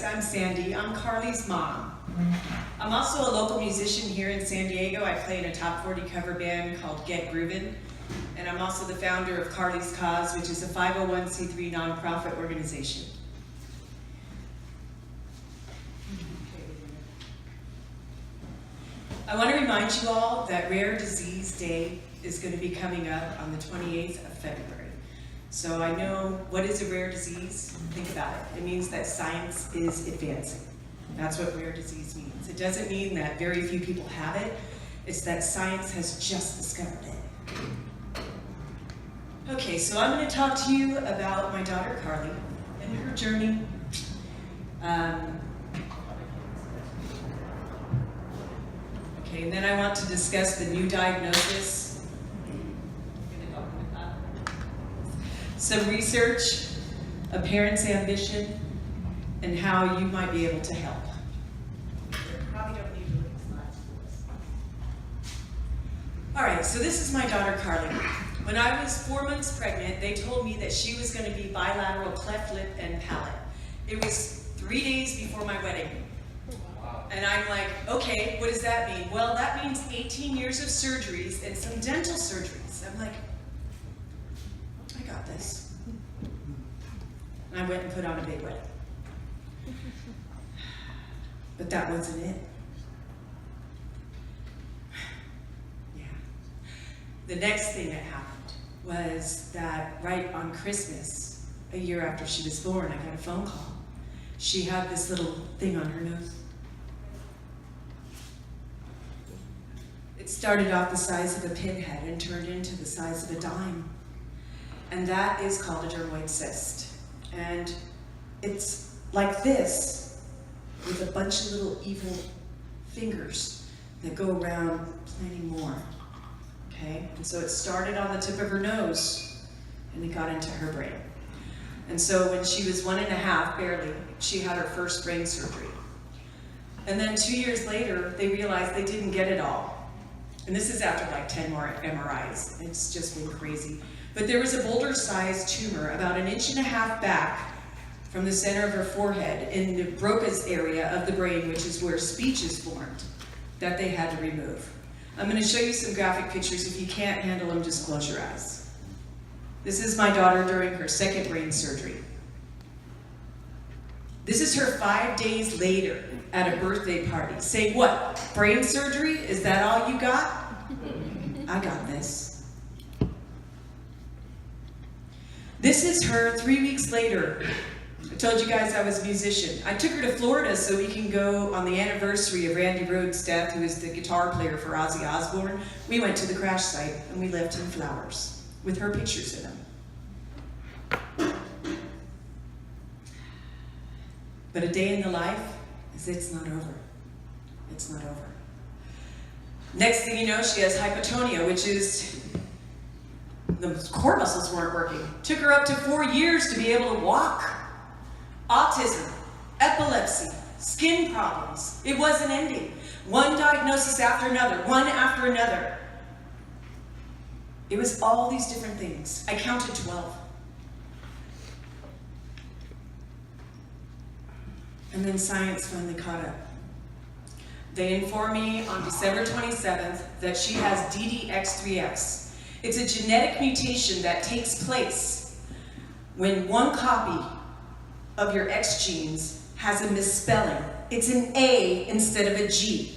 I'm Sandy. I'm Carly's mom. I'm also a local musician here in San Diego. I play in a top 40 cover band called Get Groovin'. And I'm also the founder of Carly's Cause, which is a 501c3 nonprofit organization. I want to remind you all that Rare Disease Day is going to be coming up on the 28th of February. So I know, what is a rare disease? Think about it. It means that science is advancing. That's what rare disease means. It doesn't mean that very few people have it. It's that science has just discovered it. Okay, so I'm going to talk to you about my daughter Carly and her journey. Okay, and then I want to discuss the new diagnosis. Some research, a parent's ambition, and how you might be able to help. Probably don't need to look at slides for this. All right, so this is my daughter Carly. When I was 4 months pregnant, they told me that she was going to be bilateral cleft lip and palate. It was 3 days before my wedding. And I'm like, okay, what does that mean? Well, that means 18 years of surgeries and some dental surgeries. I'm like, I got this. And I went and put on a big wedding. But that wasn't it. Yeah. The next thing that happened was that right on Christmas, a year after she was born, I got a phone call. She had this little thing on her nose. It started off the size of a pinhead and turned into the size of a dime. And that is called a dermoid cyst. And it's like this, with a bunch of little evil fingers that go around planting more. Okay? And so it started on the tip of her nose, and it got into her brain. And so when she was 1.5, barely, she had her first brain surgery. And then 2 years later, they realized they didn't get it all. And this is after like 10 more MRIs. It's just been crazy. But there was a boulder-sized tumor about 1.5 inches back from the center of her forehead in the Broca's area of the brain, which is where speech is formed, that they had to remove. I'm going to show you some graphic pictures. If you can't handle them, just close your eyes. This is my daughter during her second brain surgery. This is her 5 days later at a birthday party. Say what? Brain surgery? Is that all you got? I got this. This is her 3 weeks later. I told you guys I was a musician. I took her to Florida so we can go on the anniversary of Randy Rhoads' death, who is the guitar player for Ozzy Osbourne. We went to the crash site and we left him flowers with her pictures in them. But a day in the life is it's not over. It's not over. Next thing you know, she has hypotonia, which is the core muscles weren't working. Took her up to 4 years to be able to walk. Autism, epilepsy, skin problems. It wasn't ending. One diagnosis after another, one after another. It was all these different things. I counted 12. And then science finally caught up. They informed me on December 27th that she has DDX3X. It's a genetic mutation that takes place when one copy of your X genes has a misspelling. It's an A instead of a G.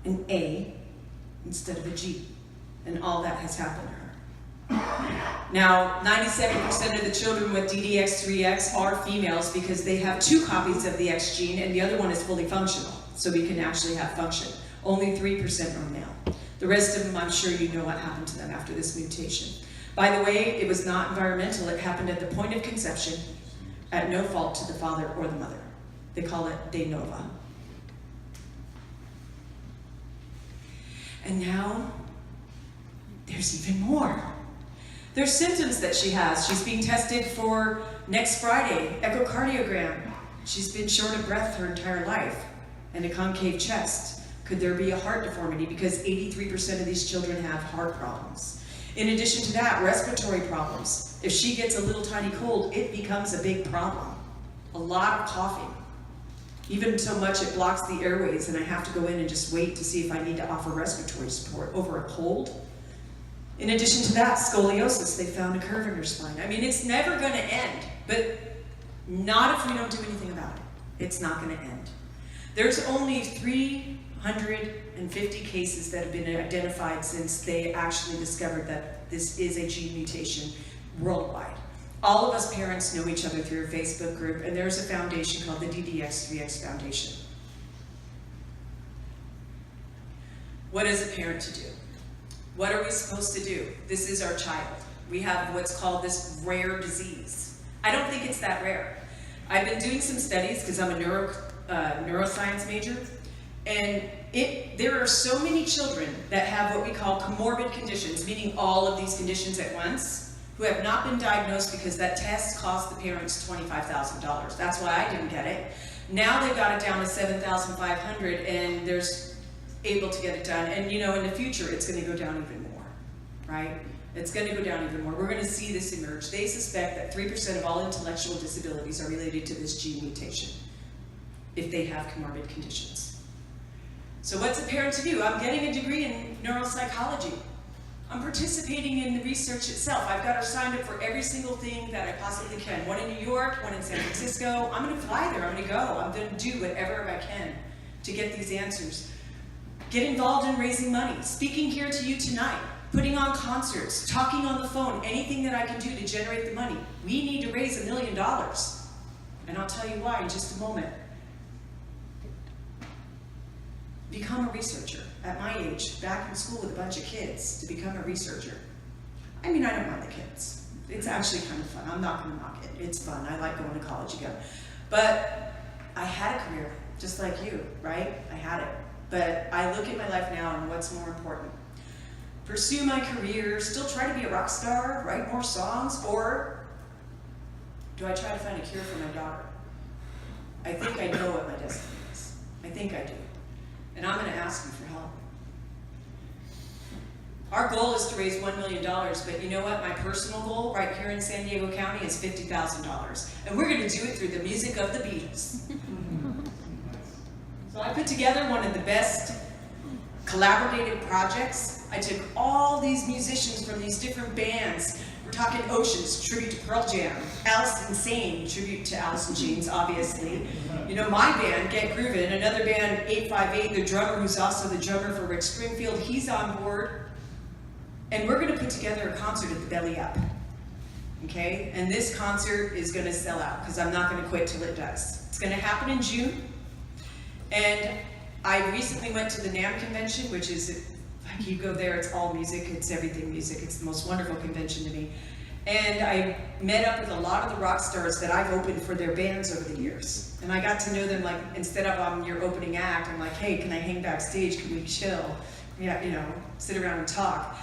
An A instead of a G. And all that has happened to her. Now, 97% of the children with DDX3X are females because they have 2 copies of the X gene and the other one is fully functional. So we can actually have function. Only 3% are male. The rest of them, I'm sure you know what happened to them after this mutation. By the way, it was not environmental. It happened at the point of conception, at no fault to the father or the mother. They call it de novo. And now, there's even more. There's symptoms that she has. She's being tested for next Friday, echocardiogram. She's been short of breath her entire life, and a concave chest. Could there be a heart deformity? Because 83% of these children have heart problems. In addition to that, respiratory problems. If she gets a little tiny cold, it becomes a big problem. a lot of coughing, even so much it blocks the airways and I have to go in and just wait to see if I need to offer respiratory support over a cold. In addition to that, scoliosis, they found a curve in her spine. I mean, it's never going to end, but not if we don't do anything about it. It's not going to end. There's only 350 cases that have been identified since they actually discovered that this is a gene mutation worldwide. All of us parents know each other through a Facebook group, and there's a foundation called the DDX3X Foundation. What is a parent to do? What are we supposed to do? This is our child. We have what's called this rare disease. I don't think it's that rare. I've been doing some studies because I'm a neuroscience major, and there are so many children that have what we call comorbid conditions, meaning all of these conditions at once, who have not been diagnosed because that test cost the parents $25,000. That's why I didn't get it. Now they've got it down to $7,500 and they're able to get it done. And you know, in the future, it's gonna go down even more, right? It's gonna go down even more. We're gonna see this emerge. They suspect that 3% of all intellectual disabilities are related to this gene mutation if they have comorbid conditions. So what's a parent to do? I'm getting a degree in neuropsychology. I'm participating in the research itself. I've got her signed up for every single thing that I possibly can. One in New York, one in San Francisco. I'm gonna fly there, I'm gonna go. I'm gonna do whatever I can to get these answers. Get involved in raising money, speaking here to you tonight, putting on concerts, talking on the phone, anything that I can do to generate the money. We need to raise $1 million. And I'll tell you why in just a moment. Become a researcher. At my age, back in school with a bunch of kids, to become a researcher. I mean, I don't mind the kids. It's actually kind of fun. I'm not gonna knock it. It's fun. I like going to college again. But I had a career, just like you, right? I had it. But I look at my life now and what's more important. Pursue my career, still try to be a rock star, write more songs, or do I try to find a cure for my daughter? I think I know what my destiny is. I think I do. And I'm going to ask you for help. Our goal is to raise $1 million, but you know what? My personal goal right here in San Diego County is $50,000. And we're going to do it through the music of the Beatles. So I put together one of the best collaborative projects. I took all these musicians from these different bands. We're talking Oceans, tribute to Pearl Jam. Alice Insane, tribute to Alice in Chains, obviously. You know, my band, Get Groovin', another band, 858, the drummer who's also the drummer for Rick Springfield, he's on board. And we're gonna put together a concert at the Belly Up, okay? And this concert is gonna sell out, because I'm not gonna quit till it does. It's gonna happen in June. And I recently went to the NAMM convention, which is, like you go there, it's all music, it's everything music. It's the most wonderful convention to me. And I met up with a lot of the rock stars that I've opened for their bands over the years. And I got to know them, like, instead of I'm your opening act, I'm like, hey, can I hang backstage? Can we chill? Yeah, you know, sit around and talk.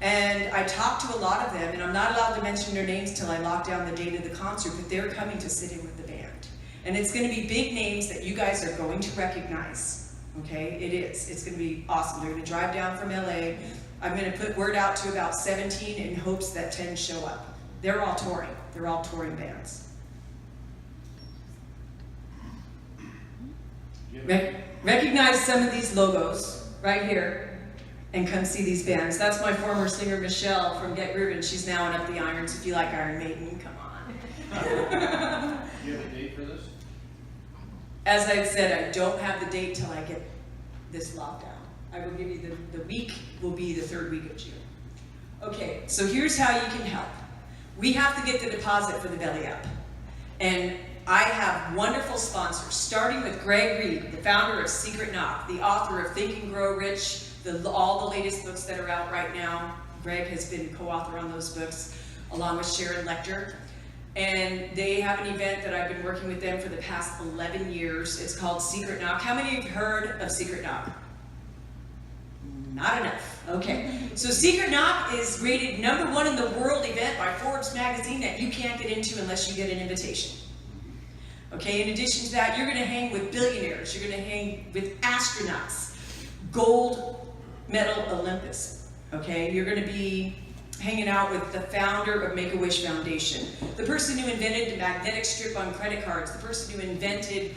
And I talked to a lot of them, and I'm not allowed to mention their names till I lock down the date of the concert, but they're coming to sit in with the band. And it's gonna be big names that you guys are going to recognize, okay? It is, it's gonna be awesome. They're gonna drive down from LA. I'm gonna put word out to about 17 in hopes that 10 show up. They're all touring bands. Recognize some of these logos right here and come see these bands. That's my former singer, Michelle, from Get Groovin'. She's now in Up the Irons. If you like Iron Maiden, come on. Do you have a date for this? As I've said, I don't have the date till I get this lockdown. I will give you the week will be the 3rd week of June. Okay, so here's how you can help. We have to get the deposit for the Belly Up. And I have wonderful sponsors, starting with Greg Reed, the founder of Secret Knock, the author of Think and Grow Rich, all the latest books that are out right now. Greg has been co-author on those books, along with Sharon Lecter. And they have an event that I've been working with them for the past 11 years. It's called Secret Knock. How many have heard of Secret Knock? Not enough. Okay. So Secret Knock is rated #1 in the world event by Forbes magazine that you can't get into unless you get an invitation. Okay, in addition to that, you're going to hang with billionaires. You're going to hang with astronauts, gold medal Olympus. Okay, you're going to be hanging out with the founder of Make-A-Wish Foundation, the person who invented the magnetic strip on credit cards, the person who invented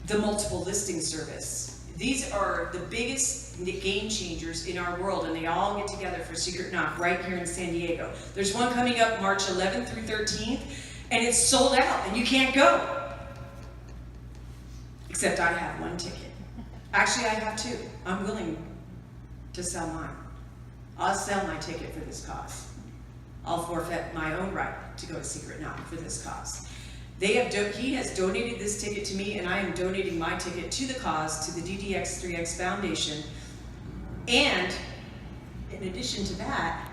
the multiple listing service. These are the biggest game changers in our world, and they all get together for Secret Knock right here in San Diego. There's one coming up March 11th through 13th, and it's sold out, and you can't go. Except I have one ticket. Actually, I have two. I'm willing to sell mine. I'll sell my ticket for this cause. I'll forfeit my own right to go to Secret Knock for this cause. He has donated this ticket to me, and I am donating my ticket to the cause, to the DDX3X Foundation. And in addition to that,